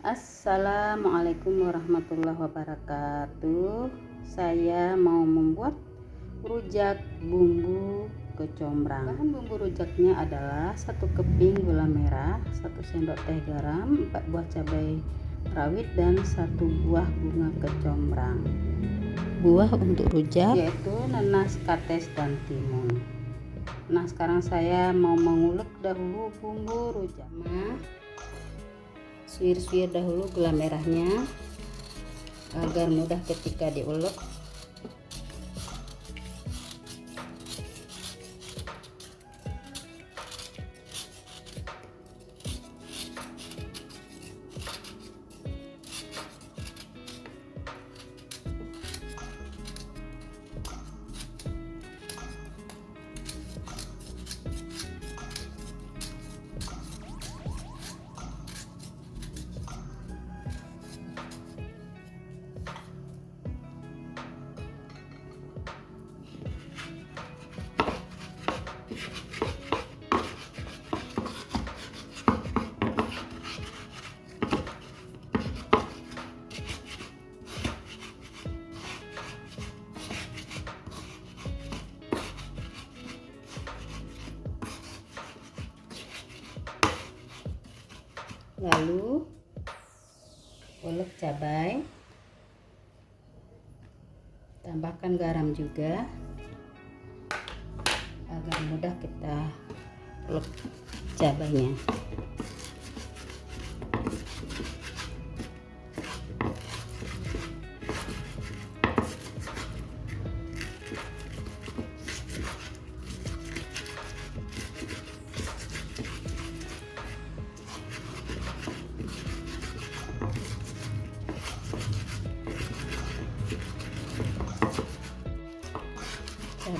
Assalamualaikum warahmatullahi wabarakatuh. Saya mau membuat rujak bumbu kecombrang. Bahan bumbu rujaknya adalah 1 keping gula merah, 1 sendok teh garam, 4 buah cabai rawit, dan 1 buah bunga kecombrang. Buah untuk rujak yaitu nanas, kates, dan timun. Nah, sekarang saya mau mengulek dahulu bumbu rujak. Suir-suir dahulu gula merahnya agar mudah ketika diulek. Lalu ulek cabai, tambahkan garam juga agar mudah kita ulek cabainya.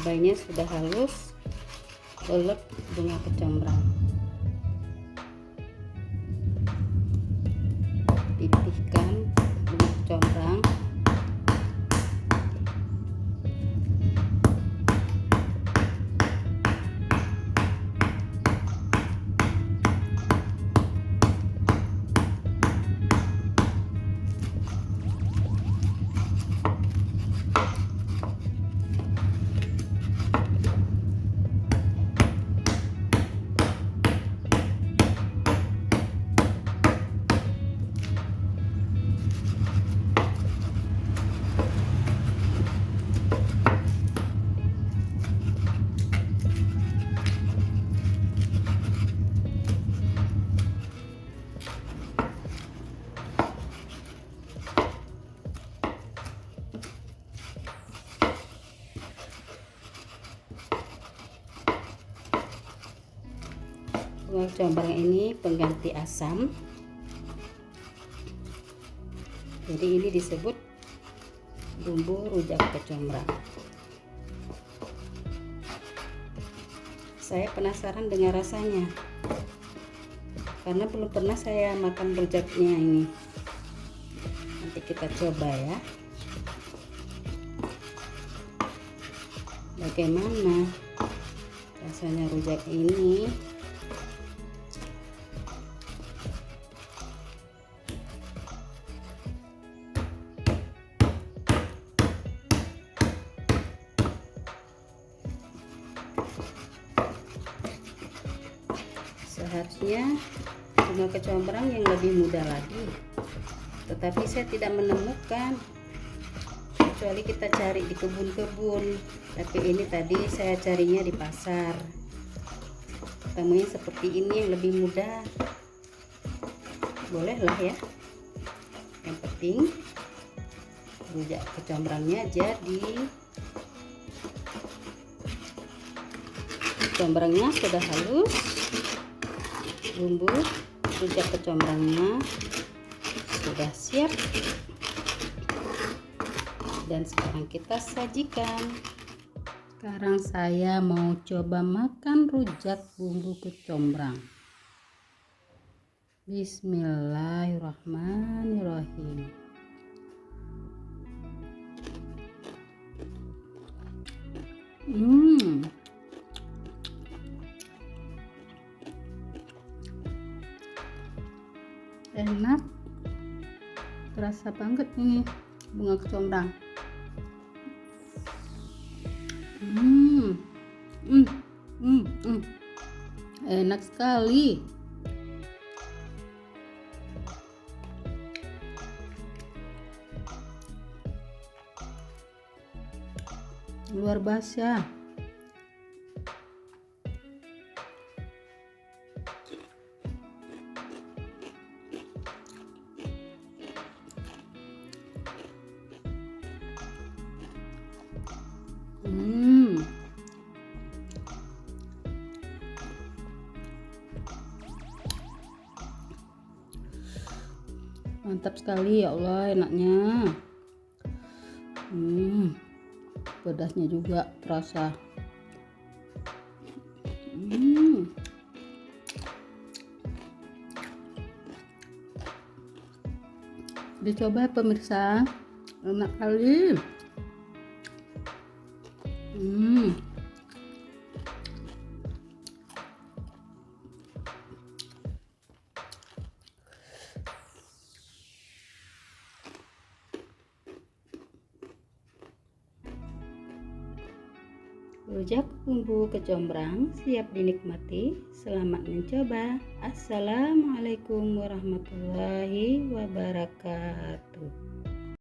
Cabainya sudah halus, ulek bunga kecombrang, pipihkan bunga kecombrang, bunga kecombrang ini pengganti asam, jadi ini disebut bumbu rujak kecombrang. Saya penasaran dengan rasanya karena belum pernah saya makan rujaknya ini. Nanti kita coba ya, bagaimana rasanya rujak ini. Seharusnya bunga kecombrang yang lebih muda lagi, tetapi saya tidak menemukan, kecuali kita cari di kebun-kebun. Tapi ini tadi saya carinya di pasar, temuin seperti ini yang lebih muda. Bolehlah ya, yang penting rujak kecombrangnya jadi. Kecombrangnya sudah halus, bumbu rujak kecombrangnya sudah siap, dan sekarang kita sajikan. Sekarang saya mau coba makan rujak bumbu kecombrang. Bismillahirrahmanirrahim. Enak, terasa banget nih bunga kecombrang. Enak sekali. Luar biasa. Mantap sekali, ya Allah, enaknya. Pedasnya juga terasa. Dicoba pemirsa, enak kali. Rujak bumbu kecombrang siap dinikmati. Selamat mencoba. Assalamualaikum warahmatullahi wabarakatuh.